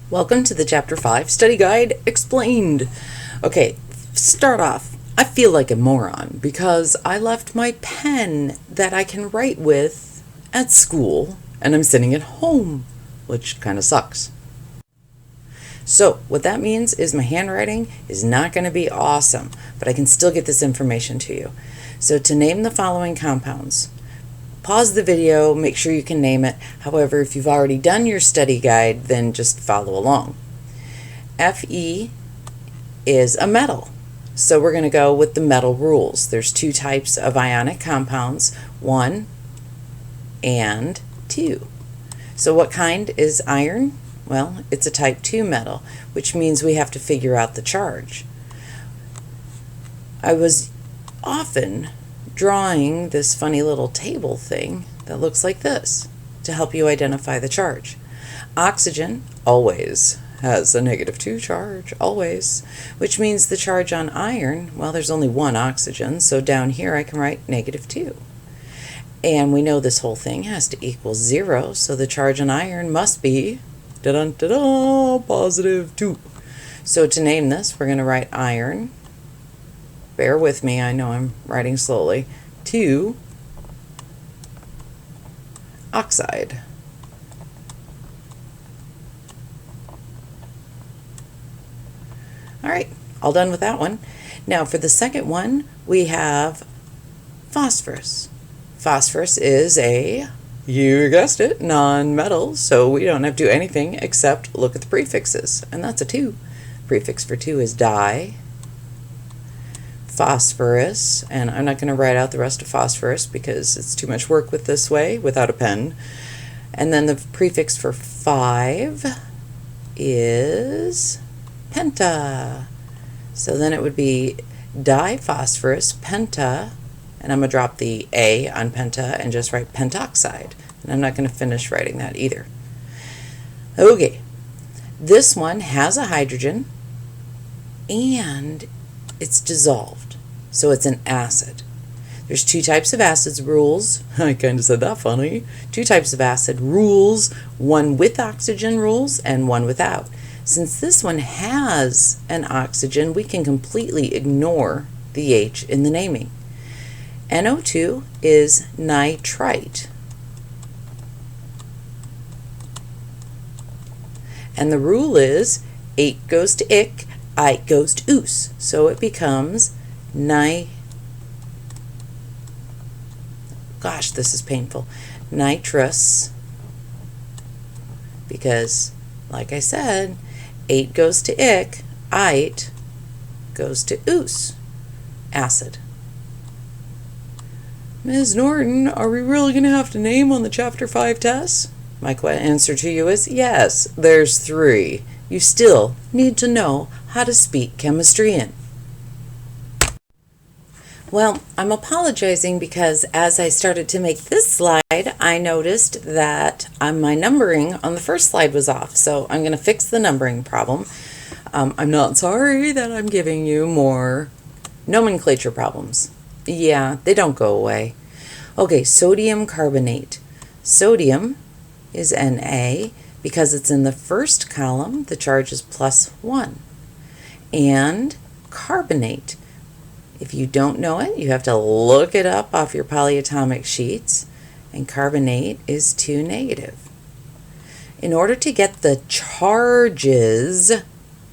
Welcome to the Chapter 5 Study Guide Explained. Okay, start off. I feel like a moron because I left my pen that I can write with at school and I'm sitting at home, which kind of sucks. So, what that means is my handwriting is not going to be awesome, but I can still get this information to you. So, to name the following compounds, pause the video, make sure you can name it. However, if you've already done your study guide, then just follow along. Fe is a metal. So we're going to go with the metal rules. There's two types of ionic compounds, 1 and 2. So what kind is iron? Well, it's a type 2 metal, which means we have to figure out the charge. I was often drawing this funny little table thing that looks like this to help you identify the charge. Oxygen always has a -2 charge, always, which means the charge on iron, well, there's only one oxygen, so down here I can write -2. And we know this whole thing has to equal 0, so the charge on iron must be +2. So to name this, we're going to write iron. Bear with me, I know I'm writing slowly. 2 oxide. All right, all done with that one. Now for the second one, we have phosphorus. Phosphorus is a, you guessed it, non-metal, so we don't have to do anything except look at the prefixes, and that's a 2. Prefix for 2 is di. Phosphorus, and I'm not going to write out the rest of phosphorus because it's too much work with this way without a pen. And then the prefix for 5 is penta. So then it would be diphosphorus penta, and I'm going to drop the A on penta and just write pentoxide. And I'm not going to finish writing that either. Okay, this one has a hydrogen and it's dissolved, so it's an acid. There's two types of acids rules. I kind of said that funny. Two types of acid rules, one with oxygen rules and one without. Since this one has an oxygen, we can completely ignore the H in the naming. NO2 is nitrite. And the rule is 8 goes to ick, I goes to oos. So it becomes gosh, this is painful. Nitrous, because like I said, 8 goes to ick, ite goes to oos, acid. Ms. Norton, are we really going to have to name on the Chapter 5 test? My answer to you is yes, there's 3. You still need to know how to speak chemistry in. Well, I'm apologizing because as I started to make this slide, I noticed that my numbering on the first slide was off. So I'm going to fix the numbering problem. I'm not sorry that I'm giving you more nomenclature problems. Yeah, they don't go away. Okay, sodium carbonate. Sodium is Na. Because it's in the first column, the charge is +1. And carbonate. If you don't know it, you have to look it up off your polyatomic sheets, and carbonate is 2 negative. In order to get the charges,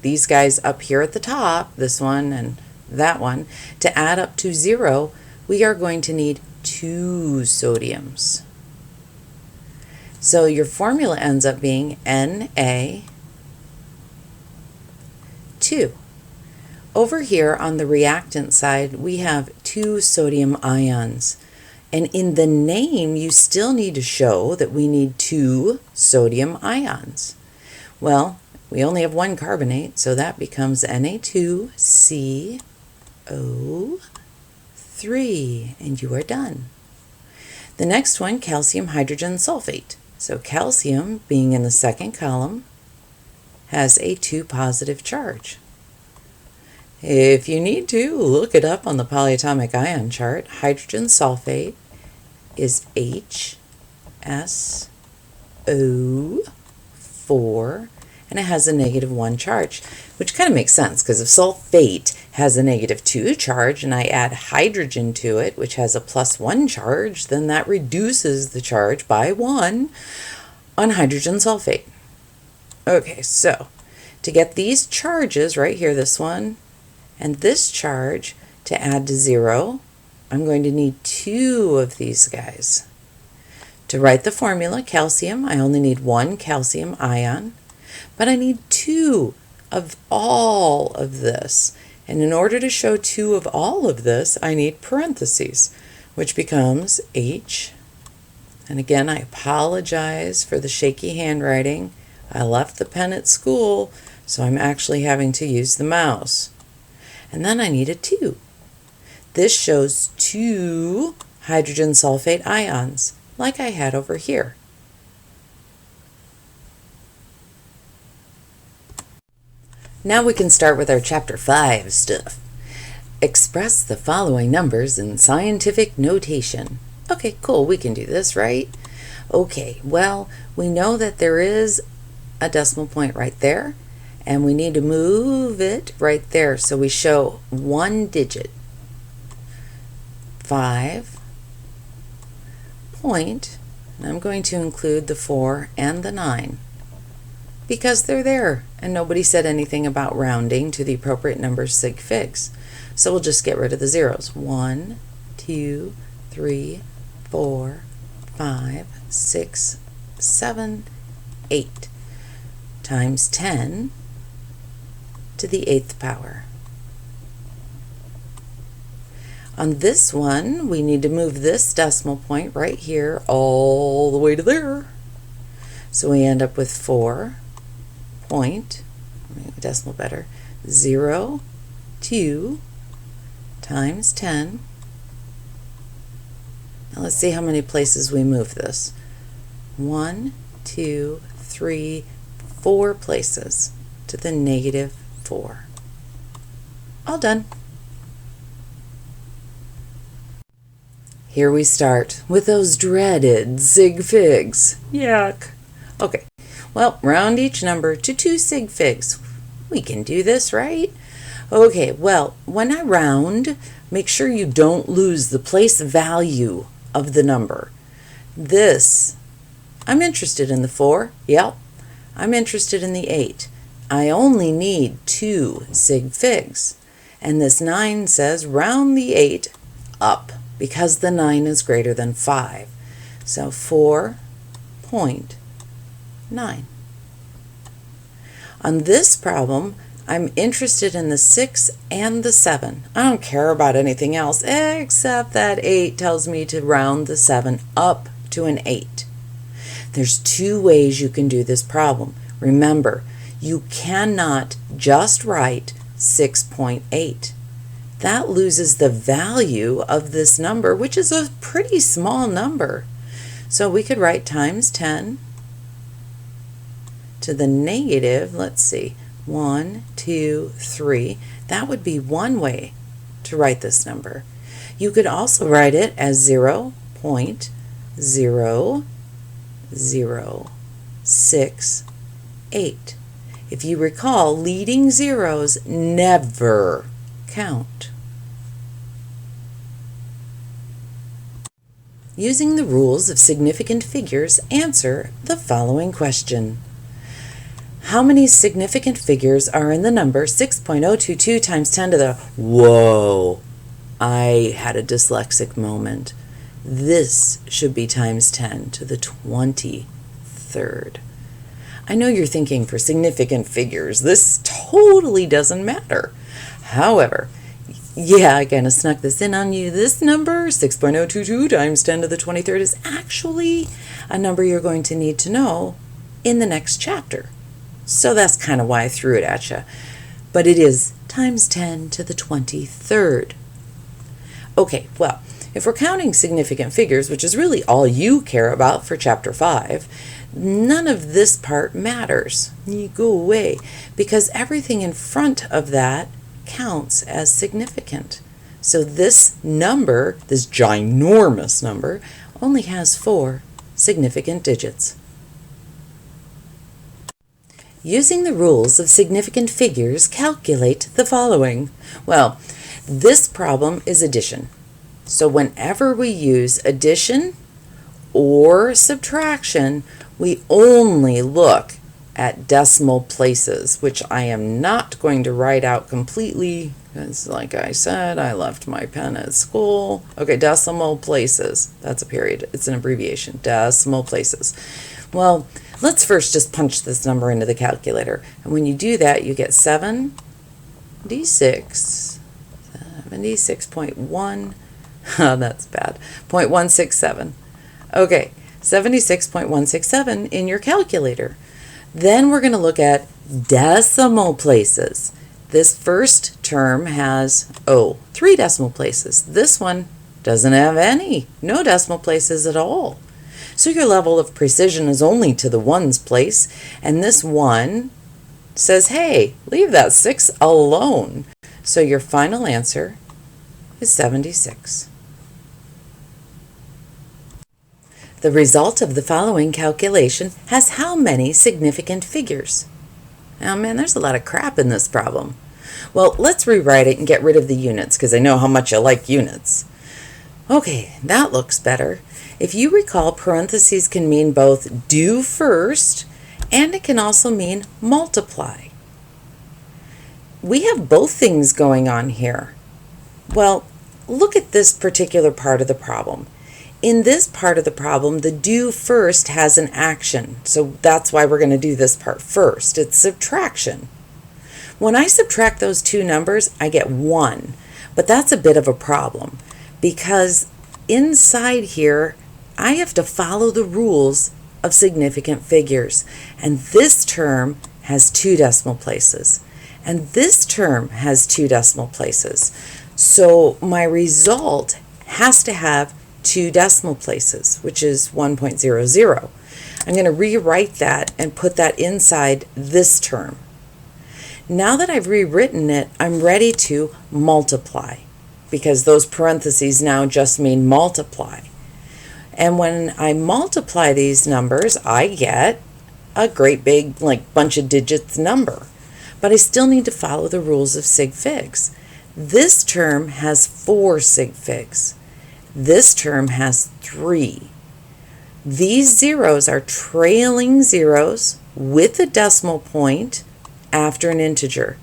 these guys up here at the top, this one and that one, to add up to 0, we are going to need 2 sodiums. So your formula ends up being Na2. Over here on the reactant side, we have 2 sodium ions. And in the name, you still need to show that we need 2 sodium ions. Well, we only have 1 carbonate, so that becomes Na2CO3, and you are done. The next one, calcium hydrogen sulfate. So calcium, being in the second column, has a 2 positive charge. If you need to, look it up on the polyatomic ion chart. Hydrogen sulfate is HSO4 and it has a -1 charge, which kind of makes sense because if sulfate has a -2 charge and I add hydrogen to it, which has a +1 charge, then that reduces the charge by 1 on hydrogen sulfate. Okay, so to get these charges right here, this one and this charge, to add to 0, I'm going to need 2 of these guys. To write the formula, calcium, I only need 1 calcium ion, but I need 2 of all of this. And in order to show 2 of all of this, I need parentheses, which becomes H. And again, I apologize for the shaky handwriting. I left the pen at school, so I'm actually having to use the mouse. And then I need a 2. This shows 2 hydrogen sulfate ions, like I had over here. Now we can start with our Chapter 5 stuff. Express the following numbers in scientific notation. Okay, cool, we can do this, right? Okay, well, we know that there is a decimal point right there, and we need to move it right there so we show 1 digit. 5 point, and I'm going to include the 4 and the 9 because they're there and nobody said anything about rounding to the appropriate number sig figs. So we'll just get rid of the zeros. 1, 2, 3, 4, 5, 6, 7, 8 times 10 to the 8th power. On this one, we need to move this decimal point right here all the way to there. So we end up with 4 point, make the decimal better, 0, 2 times 10. Now let's see how many places we move this. 1, 2, 3, 4 places to the -4. All done. Here we start with those dreaded sig figs. Yuck. Okay, well, round each number to 2 sig figs. We can do this, right? Okay, well, when I round, make sure you don't lose the place value of the number. This, I'm interested in the 4. Yep. I'm interested in the 8. I only need 2 sig figs. And this 9 says round the 8 up, because the 9 is greater than 5. So 4.9. On this problem, I'm interested in the 6 and the 7. I don't care about anything else except that 8 tells me to round the 7 up to an 8. There's 2 ways you can do this problem. Remember, you cannot just write 6.8. That loses the value of this number, which is a pretty small number. So we could write times 10 to the negative, let's see, 1, 2, 3. That would be one way to write this number. You could also write it as 0.0068. If you recall, leading zeros never count. Using the rules of significant figures, answer the following question. How many significant figures are in the number 6.022 times 10 to the... Whoa! I had a dyslexic moment. This should be times 10 to the 23rd. I know you're thinking for significant figures, this totally doesn't matter. However, yeah, I kind of snuck this in on you. This number, 6.022 times 10 to the 23rd, is actually a number you're going to need to know in the next chapter. So that's kind of why I threw it at you. But it is times 10 to the 23rd. Okay, well, if we're counting significant figures, which is really all you care about for Chapter 5, none of this part matters. You go away, because everything in front of that counts as significant. So this number, this ginormous number, only has 4 significant digits. Using the rules of significant figures, calculate the following. Well, this problem is addition. So whenever we use addition or subtraction, we only look at decimal places, which I am not going to write out completely, because like I said, I left my pen at school. Okay, decimal places. That's a period. It's an abbreviation. Decimal places. Well, let's first just punch this number into the calculator. And when you do that, you get 76.1. Oh, that's bad. 0.167. Okay, 76.167 in your calculator. Then we're going to look at decimal places. This first term has, 3 decimal places. This one doesn't have any, no decimal places at all. So your level of precision is only to the ones place, and this one says, hey, leave that 6 alone. So your final answer is 76. The result of the following calculation has how many significant figures? Oh man, there's a lot of crap in this problem. Well, let's rewrite it and get rid of the units, because I know how much you like units. Okay, that looks better. If you recall, parentheses can mean both do first, and it can also mean multiply. We have both things going on here. Well, look at this particular part of the problem. In this part of the problem, the do first has an action, so that's why we're going to do this part first. It's subtraction. When I subtract those two numbers, I get 1, but that's a bit of a problem because inside here, I have to follow the rules of significant figures, and this term has 2 decimal places, and this term has 2 decimal places. So my result has to have 2 decimal places, which is 1.00. I'm going to rewrite that and put that inside this term. Now that I've rewritten it, I'm ready to multiply, because those parentheses now just mean multiply. And when I multiply these numbers, I get a great big bunch of digits number. But I still need to follow the rules of sig figs. This term has 4 sig figs. This term has 3. These zeros are trailing zeros with a decimal point after an integer.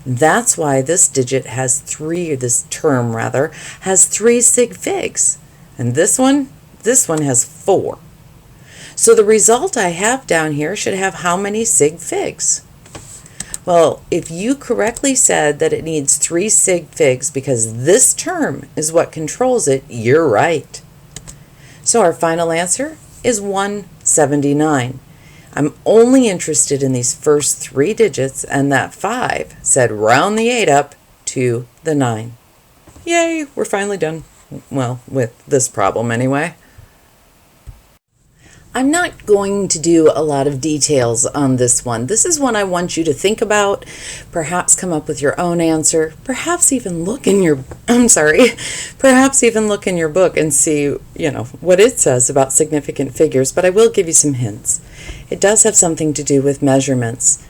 That's why this digit has 3, or this term rather, has 3 sig figs. And this one has 4. So the result I have down here should have how many sig figs? Well, if you correctly said that it needs 3 sig figs because this term is what controls it, you're right. So our final answer is 179. I'm only interested in these first 3 digits, and that 5 said round the 8 up to the 9. Yay, we're finally done. Well, with this problem anyway. I'm not going to do a lot of details on this one. This is one I want you to think about, perhaps come up with your own answer, perhaps even look in your, perhaps even look in your book and see, what it says about significant figures, but I will give you some hints. It does have something to do with measurements,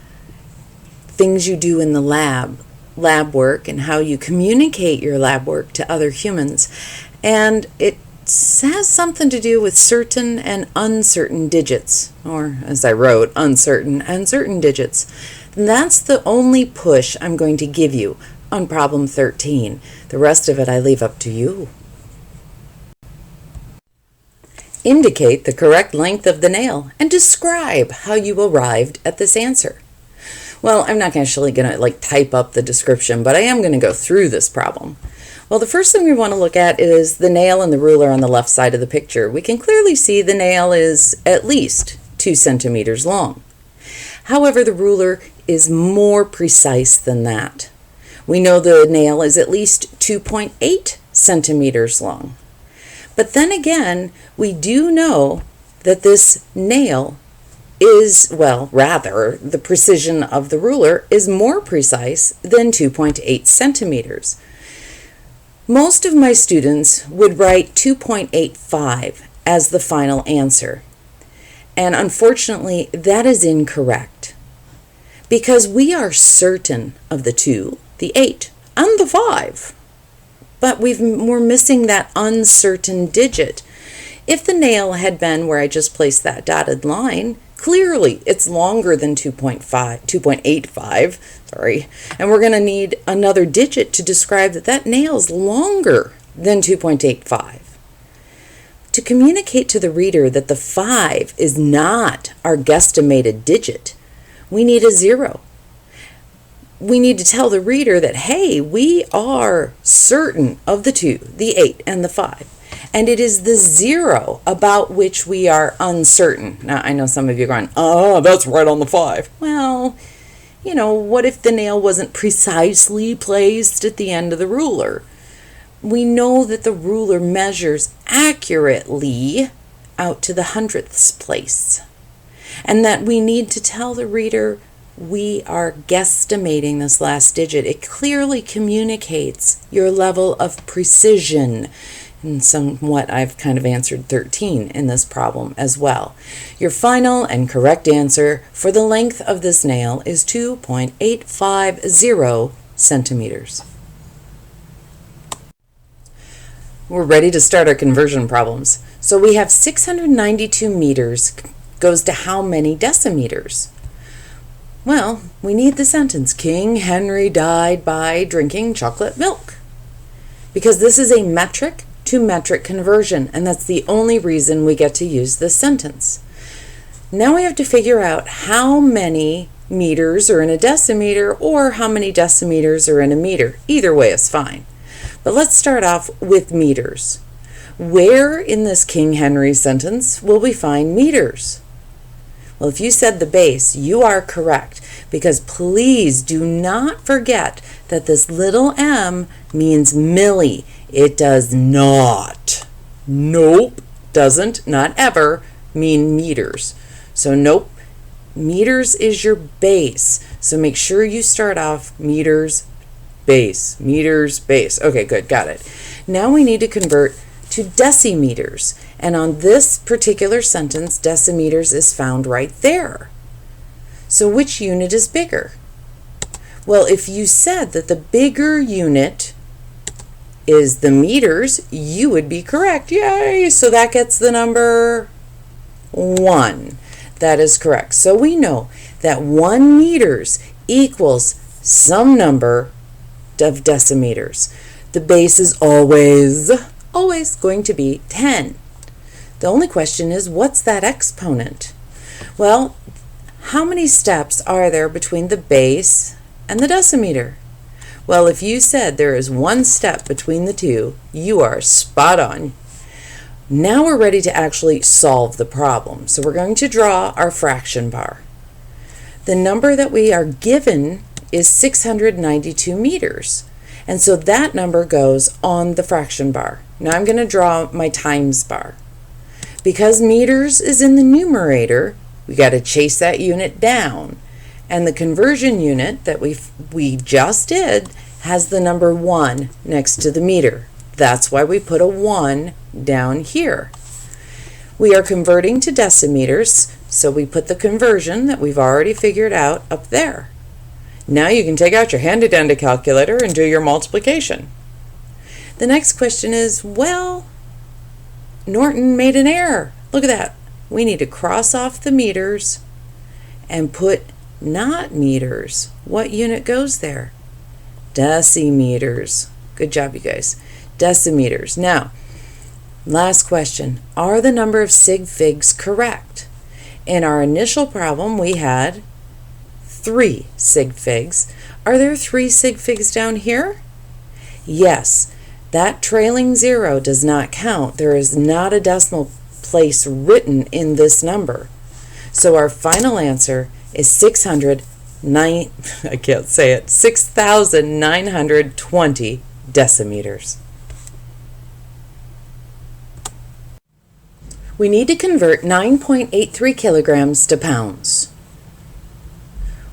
things you do in the lab work, and how you communicate your lab work to other humans. And it has something to do with certain and uncertain digits, or as I wrote, uncertain and certain digits. And that's the only push I'm going to give you on problem 13. The rest of it I leave up to you. Indicate the correct length of the nail and describe how you arrived at this answer. Well, I'm not actually going to type up the description, but I am going to go through this problem. Well, the first thing we want to look at is the nail and the ruler on the left side of the picture. We can clearly see the nail is at least 2 centimeters long. However, the ruler is more precise than that. We know the nail is at least 2.8 centimeters long. But then again, we do know that this nail is, the precision of the ruler is more precise than 2.8 centimeters. Most of my students would write 2.85 as the final answer. And unfortunately, that is incorrect. because we are certain of the 2, the 8, and the 5. But we're missing that uncertain digit. If the nail had been where I just placed that dotted line, clearly it's longer than 2.85, sorry, and we're going to need another digit to describe that nail's longer than 2.85. To communicate to the reader that the 5 is not our guesstimated digit, we need a 0. We need to tell the reader that, hey, we are certain of the 2, the 8, and the 5. And it is the 0 about which we are uncertain. Now, I know some of you are going, that's right on the 5. Well, what if the nail wasn't precisely placed at the end of the ruler? We know that the ruler measures accurately out to the hundredths place, and that we need to tell the reader we are guesstimating this last digit. It clearly communicates your level of precision. And somewhat I've kind of answered 13 in this problem as well. Your final and correct answer for the length of this nail is 2.850 centimeters. We're ready to start our conversion problems. So we have 692 meters goes to how many decimeters? Well, we need the sentence, King Henry died by drinking chocolate milk. Because this is a metric to metric conversion, and that's the only reason we get to use this sentence. Now we have to figure out how many meters are in a decimeter or how many decimeters are in a meter. Either way is fine. But let's start off with meters. Where in this King Henry sentence will we find meters? Well, if you said the base, you are correct, because please do not forget that this little m means milli. It does not, doesn't, not ever, mean meters. So nope, meters is your base. So make sure you start off meters, base, meters, base. Okay, good, got it. Now we need to convert to decimeters. And on this particular sentence, decimeters is found right there. So which unit is bigger? Well, if you said that the bigger unit is the meters, you would be correct. Yay! So that gets the number 1. That is correct. So we know that 1 meters equals some number of decimeters. The base is always going to be 10. The only question is, what's that exponent? Well, how many steps are there between the base and the decimeter? Well, if you said there is 1 step between the two, you are spot on. Now we're ready to actually solve the problem. So we're going to draw our fraction bar. The number that we are given is 692 meters. And so that number goes on the fraction bar. Now I'm going to draw my times bar. Because meters is in the numerator, we got to chase that unit down. And the conversion unit that we just did has the number 1 next to the meter. That's why we put a 1 down here. We are converting to decimeters, so we put the conversion that we've already figured out up there. Now you can take out your handy-dandy calculator and do your multiplication. The next question is, well, Norton made an error. Look at that. We need to cross off the meters and put not meters. What unit goes there? Decimeters. Good job, you guys. Decimeters. Now, last question. Are the number of sig figs correct? In our initial problem, we had 3 sig figs. Are there 3 sig figs down here? Yes. That trailing 0 does not count. There is not a decimal place written in this number. So our final answer is 6,920 decimeters. We need to convert 9.83 kilograms to pounds.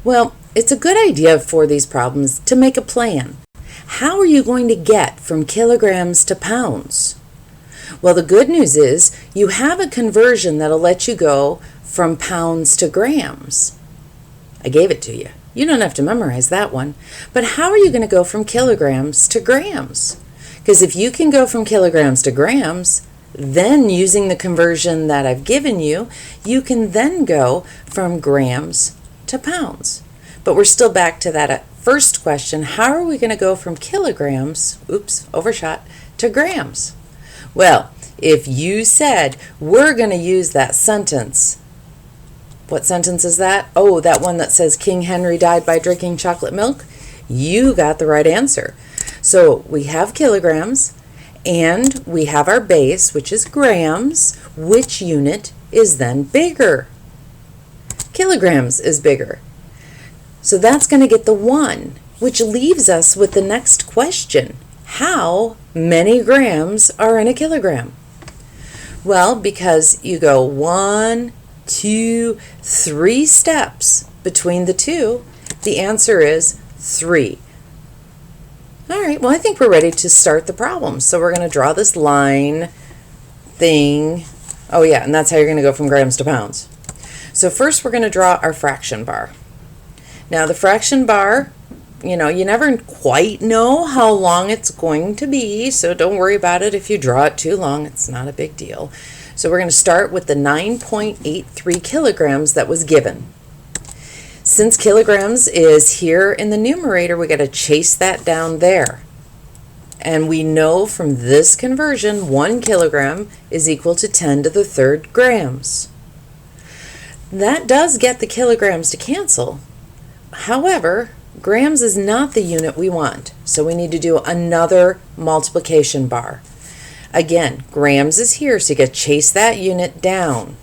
Well, it's a good idea for these problems to make a plan. How are you going to get from kilograms to pounds? Well, the good news is you have a conversion that'll let you go from pounds to grams. I gave it to you. You don't have to memorize that one. But how are you going to go from kilograms to grams? Because if you can go from kilograms to grams, then using the conversion that I've given you, you can then go from grams to pounds. But we're still back to that first question, how are we going to go from kilograms, overshot, to grams? Well, if you said we're going to use that sentence, what sentence is that? Oh, that one that says King Henry died by drinking chocolate milk? You got the right answer. So we have kilograms, and we have our base, which is grams. Which unit is then bigger? Kilograms is bigger. So that's going to get the 1, which leaves us with the next question. How many grams are in a kilogram? Well, because you go 1, 2, 3 steps between the two, the answer is 3. All right, well, I think we're ready to start the problem. So we're going to draw this line thing. Oh, yeah, and that's how you're going to go from grams to pounds. So first we're going to draw our fraction bar. Now, the fraction bar, you never quite know how long it's going to be, so don't worry about it if you draw it too long. It's not a big deal. So we're going to start with the 9.83 kilograms that was given. Since kilograms is here in the numerator, we got to chase that down there. And we know from this conversion, 1 kilogram is equal to 10 to the 3rd grams. That does get the kilograms to cancel. However, grams is not the unit we want, so we need to do another multiplication bar. Again, grams is here, so you got to chase that unit down,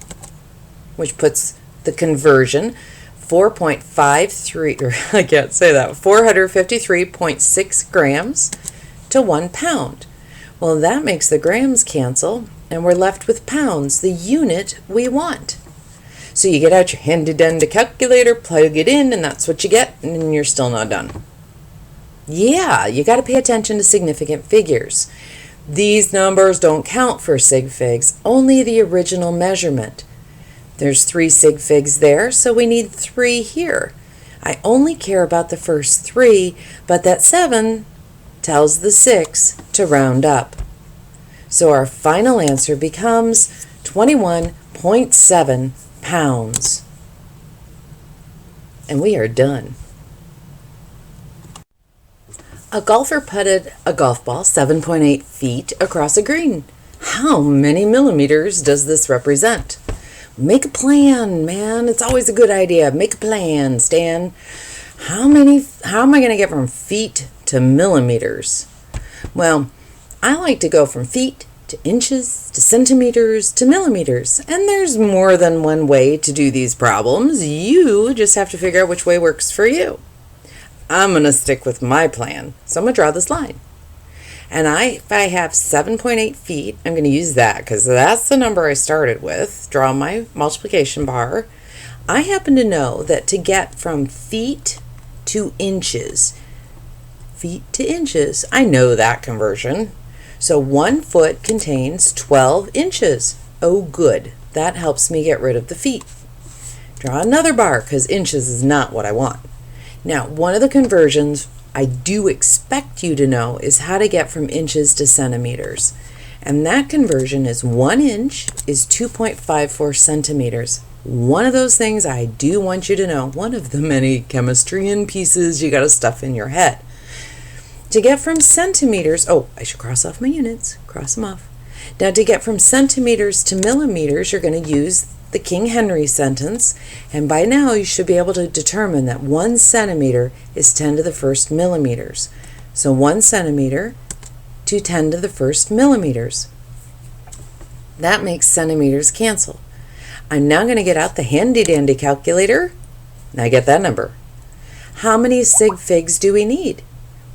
which puts the conversion 453.6 grams to 1 pound. Well, that makes the grams cancel, and we're left with pounds, the unit we want. So you get out your handy-dandy calculator, plug it in, and that's what you get, and you're still not done. Yeah, you got to pay attention to significant figures. These numbers don't count for sig figs, only the original measurement. There's 3 sig figs there, so we need 3 here. I only care about the first 3, but that 7 tells the 6 to round up. So our final answer becomes 21.7 pounds. And we are done. A golfer putted a golf ball 7.8 feet across a green. How many millimeters does this represent? Make a plan, man. It's always a good idea. Make a plan, Stan. How am I going to get from feet to millimeters? Well, I like to go from feet to inches to centimeters to millimeters. And there's more than one way to do these problems. You just have to figure out which way works for you. I'm going to stick with my plan. So I'm going to draw this line. And if I have 7.8 feet, I'm going to use that because that's the number I started with. Draw my multiplication bar. I happen to know that to get from feet to inches, I know that conversion. So 1 foot contains 12 inches. Oh, good. That helps me get rid of the feet. Draw another bar because inches is not what I want. Now, one of the conversions I do expect you to know is how to get from inches to centimeters. And that conversion is 1 inch is 2.54 centimeters. One of those things I do want you to know, one of the many chemistrian pieces you got to stuff in your head. To get from centimeters, I should cross off my units, cross them off. Now to get from centimeters to millimeters, you're going to use the King Henry sentence, and by now you should be able to determine that 1 centimeter is 10 to the first millimeters. So 1 centimeter to 10 to the first millimeters. That makes centimeters cancel. I'm now going to get out the handy-dandy calculator, and I get that number. How many sig figs do we need?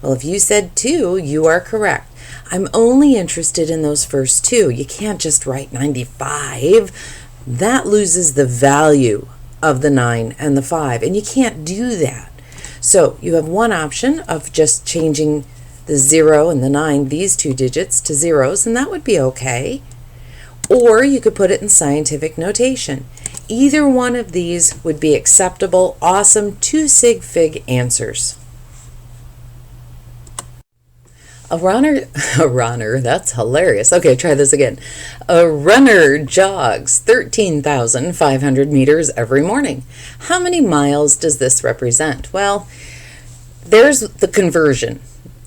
Well, if you said 2, you are correct. I'm only interested in those first 2. You can't just write 95. That loses the value of the 9 and the 5, and you can't do that. So you have one option of just changing the 0 and the 9, these 2 digits, to zeros, and that would be okay. Or you could put it in scientific notation. Either one of these would be acceptable, awesome 2 sig fig answers. A runner, that's hilarious. Okay, try this again. A runner jogs 13,500 meters every morning. How many miles does this represent? Well, there's the conversion.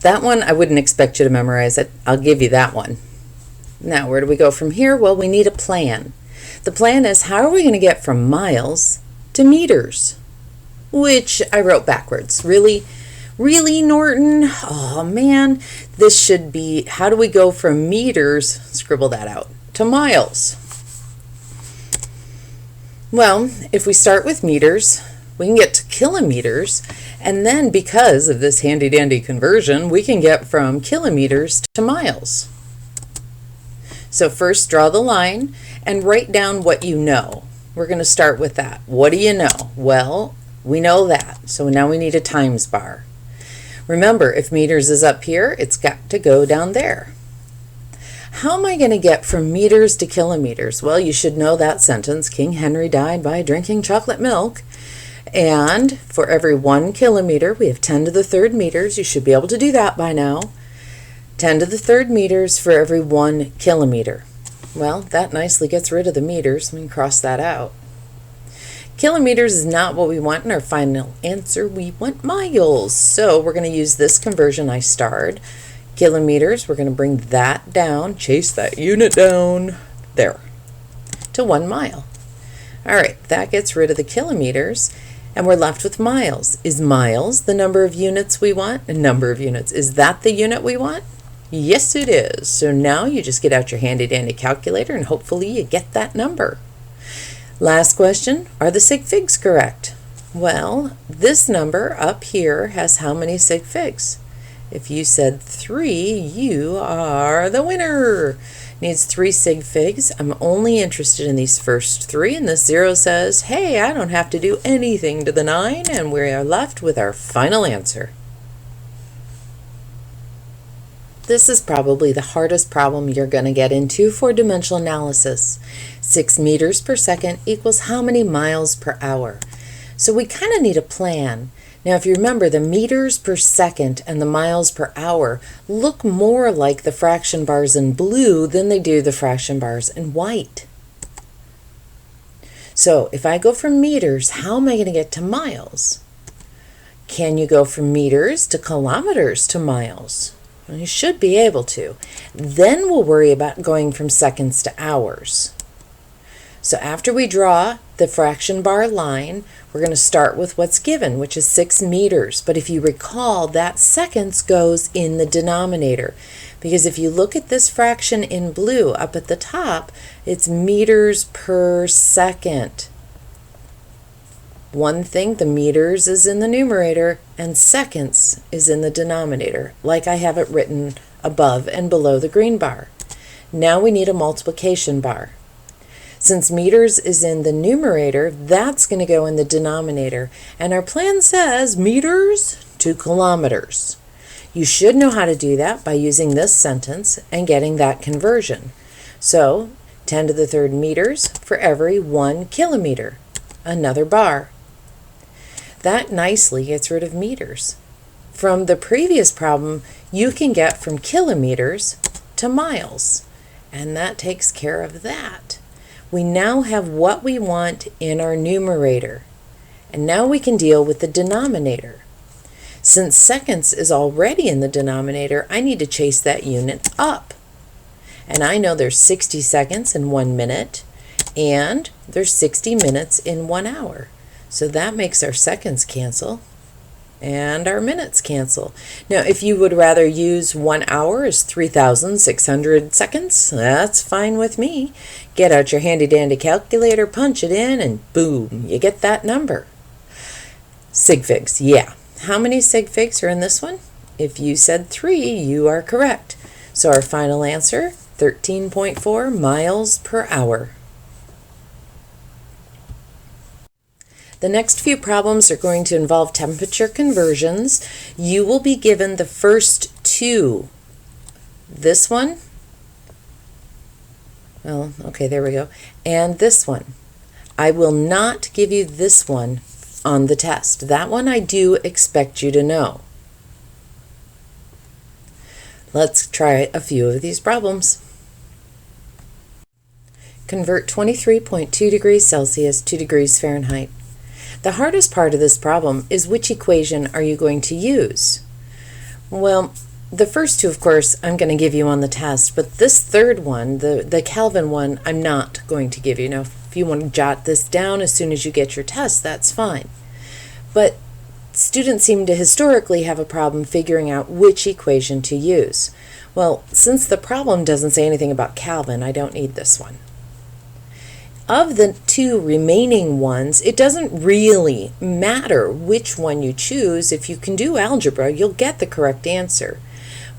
That one, I wouldn't expect you to memorize it. I'll give you that one. Now, where do we go from here? Well, we need a plan. The plan is, how are we going to get from miles to meters? Which I wrote backwards. Really, Norton? Oh, man. This should be, how do we go from meters, scribble that out, to miles? Well, if we start with meters, we can get to kilometers, and then because of this handy-dandy conversion, we can get from kilometers to miles. So first, draw the line and write down what you know. We're going to start with that. What do you know? Well, we know that, so now we need a times bar. Remember, if meters is up here, it's got to go down there. How am I going to get from meters to kilometers? Well, you should know that sentence. King Henry died by drinking chocolate milk. And for every 1 kilometer, we have 10 to the third meters. You should be able to do that by now. 10 to the third meters for every 1 kilometer. Well, that nicely gets rid of the meters. We can cross that out. Kilometers is not what we want in our final answer. We want miles. So we're going to use this conversion I starred. Kilometers, we're going to bring that down, chase that unit down, there, to 1 mile. All right, that gets rid of the kilometers, and we're left with miles. Is miles the number of units we want? A number of units. Is that the unit we want? Yes, it is. So now you just get out your handy-dandy calculator, and hopefully you get that number. Last question, are the sig figs correct? Well, this number up here has how many sig figs? If you said 3, you are the winner. Needs 3 sig figs. I'm only interested in these first 3, and this 0 says, hey, I don't have to do anything to the 9, and we are left with our final answer. This is probably the hardest problem you're going to get into for dimensional analysis. 6 meters per second equals how many miles per hour? So we kind of need a plan. Now, if you remember, the meters per second and the miles per hour look more like the fraction bars in blue than they do the fraction bars in white. So if I go from meters, how am I going to get to miles? Can you go from meters to kilometers to miles? Well, you should be able to. Then we'll worry about going from seconds to hours. So after we draw the fraction bar line, we're going to start with what's given, which is 6 meters. But if you recall, that seconds goes in the denominator. Because if you look at this fraction in blue up at the top, it's meters per second. One thing, the meters is in the numerator and seconds is in the denominator, like I have it written above and below the green bar. Now we need a multiplication bar. Since meters is in the numerator, that's going to go in the denominator. And our plan says meters to kilometers. You should know how to do that by using this sentence and getting that conversion. So 10 to the third meters for every 1 kilometer. Another bar. That nicely gets rid of meters. From the previous problem, you can get from kilometers to miles. And that takes care of that. We now have what we want in our numerator. And now we can deal with the denominator. Since seconds is already in the denominator, I need to chase that unit up. And I know there's 60 seconds in 1 minute, and there's 60 minutes in 1 hour. So that makes our seconds cancel and our minutes cancel. Now, if you would rather use 1 hour as 3,600 seconds, that's fine with me. Get out your handy-dandy calculator, punch it in, and boom, you get that number. Sig figs, yeah. How many sig figs are in this one? If you said 3, you are correct. So our final answer, 13.4 miles per hour. The next few problems are going to involve temperature conversions. You will be given the first 2. This one, well, okay, there we go, and this one. I will not give you this one on the test. That one I do expect you to know. Let's try a few of these problems. Convert 23.2 degrees Celsius to degrees Fahrenheit. The hardest part of this problem is which equation are you going to use? Well, the first two, of course, I'm going to give you on the test, but this third one, the Kelvin one, I'm not going to give you. Now, if you want to jot this down as soon as you get your test, that's fine. But students seem to historically have a problem figuring out which equation to use. Well, since the problem doesn't say anything about Kelvin, I don't need this one. Of the two remaining ones, it doesn't really matter which one you choose. If you can do algebra, you'll get the correct answer.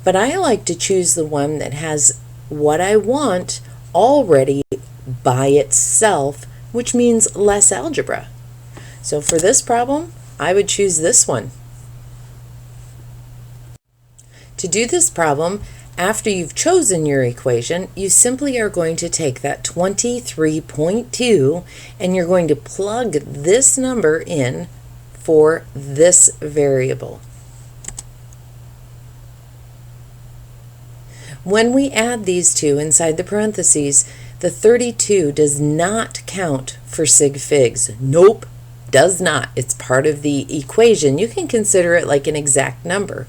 But I like to choose the one that has what I want already by itself, which means less algebra. So for this problem, I would choose this one. To do this problem, after you've chosen your equation, you simply are going to take that 23.2 and you're going to plug this number in for this variable. When we add these two inside the parentheses, the 32 does not count for sig figs. Nope, does not. It's part of the equation. You can consider it like an exact number.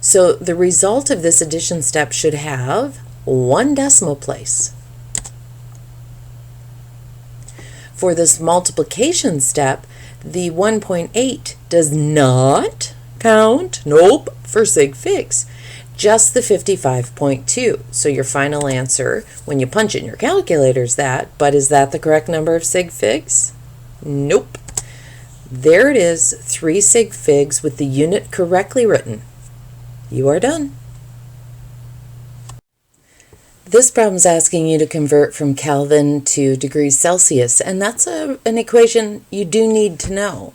So the result of this addition step should have one decimal place. For this multiplication step, the 1.8 does not count, nope, for sig figs, just the 55.2. So your final answer, when you punch it in your calculator, is that, but is that the correct number of sig figs? Nope. There it is, 3 sig figs with the unit correctly written. You are done. This problem is asking you to convert from Kelvin to degrees Celsius, and that's an equation you do need to know.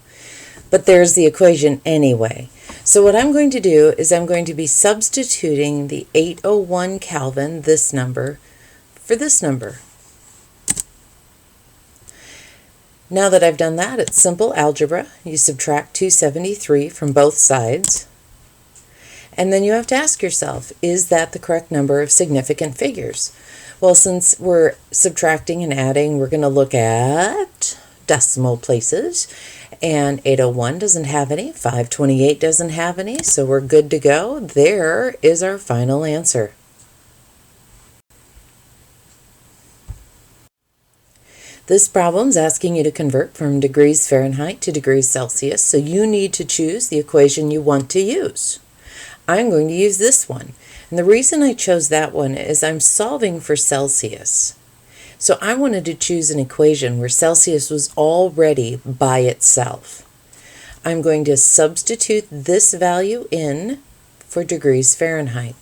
But there's the equation anyway. So what I'm going to do is I'm going to be substituting the 801 Kelvin, this number, for this number. Now that I've done that, it's simple algebra. You subtract 273 from both sides. And then you have to ask yourself, is that the correct number of significant figures? Well, since we're subtracting and adding, we're going to look at decimal places. And 801 doesn't have any, 528 doesn't have any, so we're good to go. There is our final answer. This problem is asking you to convert from degrees Fahrenheit to degrees Celsius, so you need to choose the equation you want to use. I'm going to use this one. And the reason I chose that one is I'm solving for Celsius. So I wanted to choose an equation where Celsius was already by itself. I'm going to substitute this value in for degrees Fahrenheit.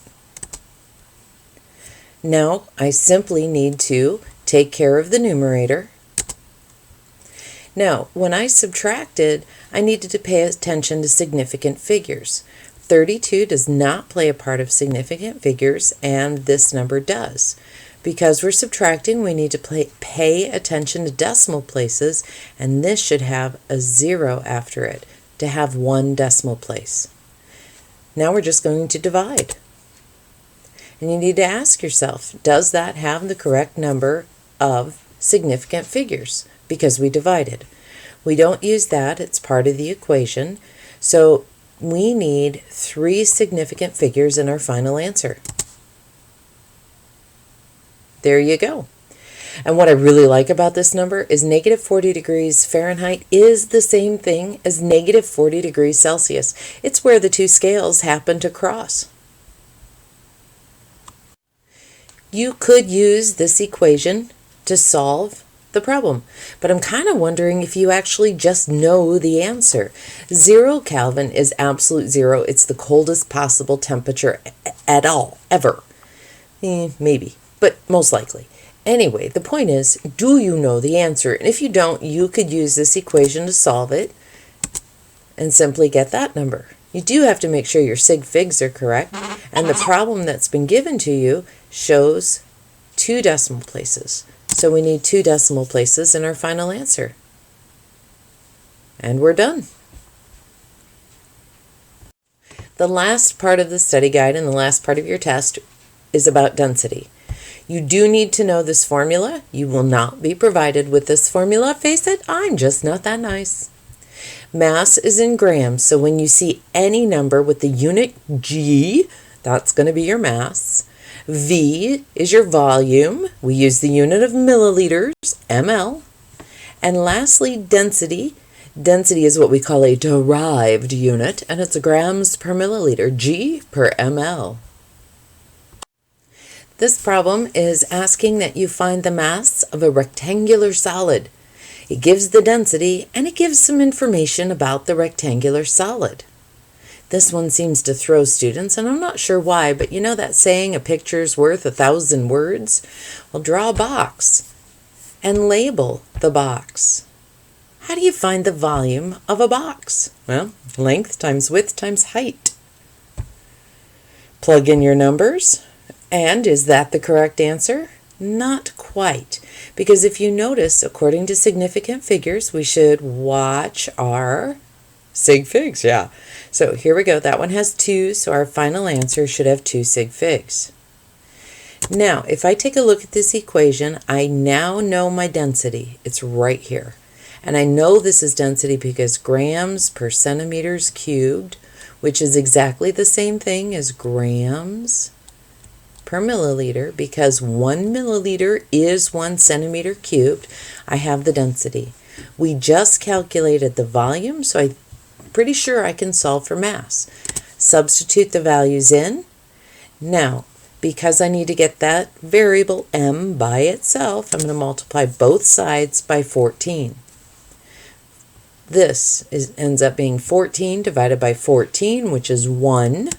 Now I simply need to take care of the numerator. Now, when I subtracted, I needed to pay attention to significant figures. 32 does not play a part of significant figures, and this number does. Because we're subtracting, we need to pay attention to decimal places, and this should have a 0 after it to have one decimal place. Now we're just going to divide. And you need to ask yourself, does that have the correct number of significant figures? Because we divided. We don't use that, it's part of the equation. So we need 3 significant figures in our final answer. There you go. And what I really like about this number is negative 40 degrees Fahrenheit is the same thing as negative 40 degrees Celsius. It's where the two scales happen to cross. You could use this equation to solve the problem, but I'm kind of wondering if you actually just know the answer. 0 Kelvin is absolute zero. It's the coldest possible temperature at all, ever. Maybe, but most likely. Anyway, the point is, do you know the answer? And if you don't, you could use this equation to solve it and simply get that number. You do have to make sure your sig figs are correct, and the problem that's been given to you shows 2 decimal places. So we need 2 decimal places in our final answer. And we're done. The last part of the study guide and the last part of your test is about density. You do need to know this formula. You will not be provided with this formula. Face it, I'm just not that nice. Mass is in grams, so when you see any number with the unit G, that's going to be your mass. V is your volume. We use the unit of milliliters, ml. And lastly, density. Density is what we call a derived unit, and it's grams per milliliter, G per ml. This problem is asking that you find the mass of a rectangular solid. It gives the density, and it gives some information about the rectangular solid. This one seems to throw students, and I'm not sure why, but you know that saying, a picture's worth 1,000 words? Well, draw a box and label the box. How do you find the volume of a box? Well, length times width times height. Plug in your numbers, and is that the correct answer? Not quite, because if you notice, according to significant figures, we should watch our sig figs, yeah. So here we go, that one has 2, so our final answer should have 2 sig figs. Now, if I take a look at this equation, I now know my density. It's right here. And I know this is density because grams per centimeters cubed, which is exactly the same thing as grams per milliliter, because 1 milliliter is 1 centimeter cubed. I have the density. We just calculated the volume, so I'm pretty sure I can solve for mass. Substitute the values in. Now, because I need to get that variable m by itself, I'm going to multiply both sides by 14. This ends up being 14 divided by 14, which is 1.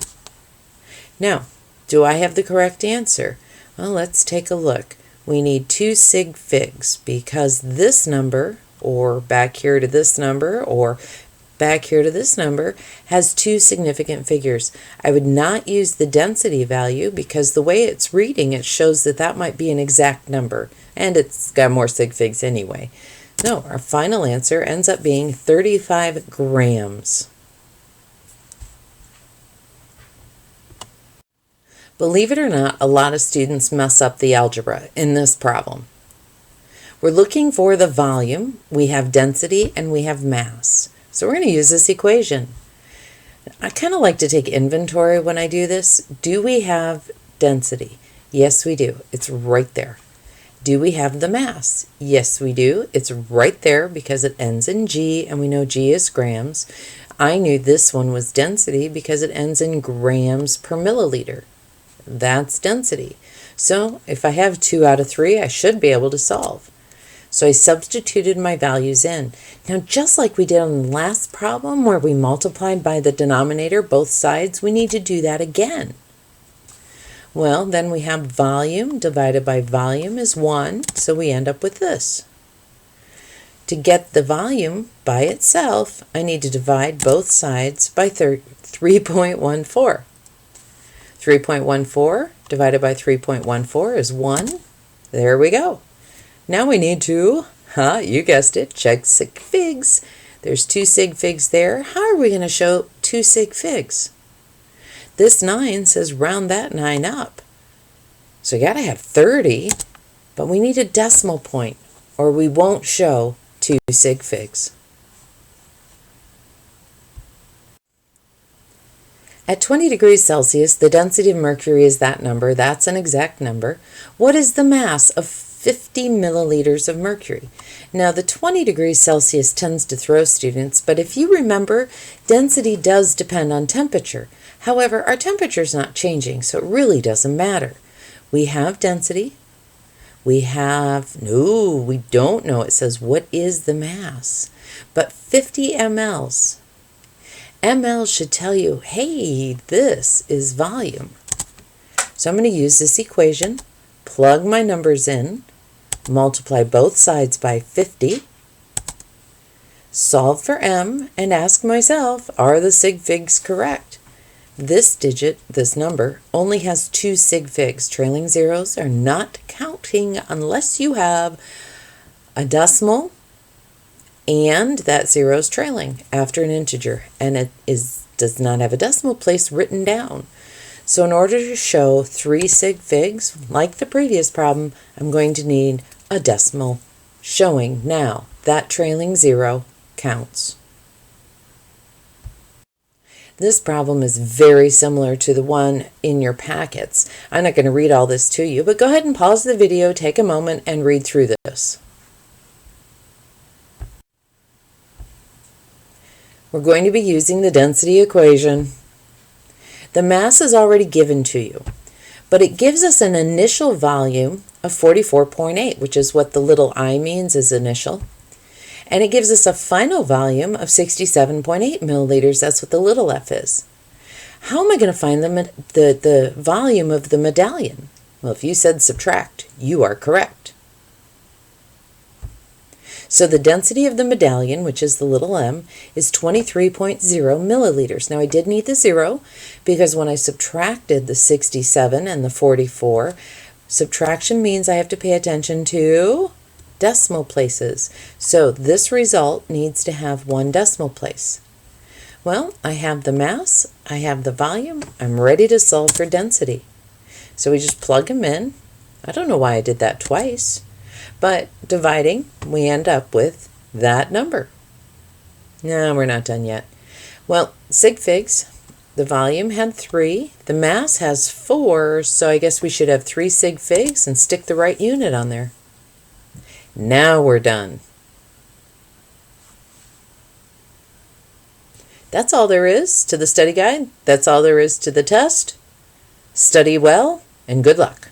Now, do I have the correct answer? Well, let's take a look. We need 2 sig figs because this number, or back here to this number, or back here to this number, has 2 significant figures. I would not use the density value because the way it's reading, it shows that that might be an exact number, and it's got more sig figs anyway. No, our final answer ends up being 35 grams. Believe it or not, a lot of students mess up the algebra in this problem. We're looking for the volume, we have density, and we have mass. So we're going to use this equation. I kind of like to take inventory when I do this. Do we have density? Yes, we do. It's right there. Do we have the mass? Yes, we do. It's right there because it ends in G, and we know G is grams. I knew this one was density because it ends in grams per milliliter. That's density. So if I have 2 out of 3, I should be able to solve. So I substituted my values in. Now, just like we did on the last problem where we multiplied by the denominator both sides, we need to do that again. Well, then we have volume divided by volume is 1, so we end up with this. To get the volume by itself, I need to divide both sides by 3.14. 3.14 divided by 3.14 is 1. There we go. Now we need to, you guessed it, check sig figs. There's 2 sig figs there. How are we going to show 2 sig figs? This 9 says round that 9 up. So you got to have 30, but we need a decimal point or we won't show 2 sig figs. At 20 degrees Celsius, the density of mercury is that number. That's an exact number. What is the mass of 50 milliliters of mercury? Now, the 20 degrees Celsius tends to throw students, but if you remember, density does depend on temperature. However, our temperature is not changing, so it really doesn't matter. We have density. We don't know. It says, what is the mass? But 50 mLs. mL should tell you, hey, this is volume. So I'm going to use this equation, plug my numbers in, multiply both sides by 50, solve for m, and ask myself, are the sig figs correct? This digit, this number, only has 2 sig figs. Trailing zeros are not counting unless you have a decimal and that zero is trailing after an integer, and it does not have a decimal place written down. So in order to show 3 sig figs, like the previous problem, I'm going to need a decimal showing now that trailing zero counts. This problem is very similar to the one in your packets. I'm not going to read all this to you, but go ahead and pause the video, take a moment, and read through this. We're going to be using the density equation. The mass is already given to you, but it gives us an initial volume of 44.8, which is what the little I means is initial. And it gives us a final volume of 67.8 milliliters. That's what the little f is. How am I going to find the volume of the medallion? Well, if you said subtract, you are correct. So the density of the medallion, which is the little m, is 23.0 milliliters. Now I did need the zero because when I subtracted the 67 and the 44, subtraction means I have to pay attention to decimal places. So this result needs to have 1 decimal place. Well, I have the mass, I have the volume, I'm ready to solve for density. So we just plug them in. I don't know why I did that twice, but dividing, we end up with that number. No, we're not done yet. Well, sig figs, the volume had 3, the mass has 4, so I guess we should have 3 sig figs and stick the right unit on there. Now we're done. That's all there is to the study guide. That's all there is to the test. Study well and good luck.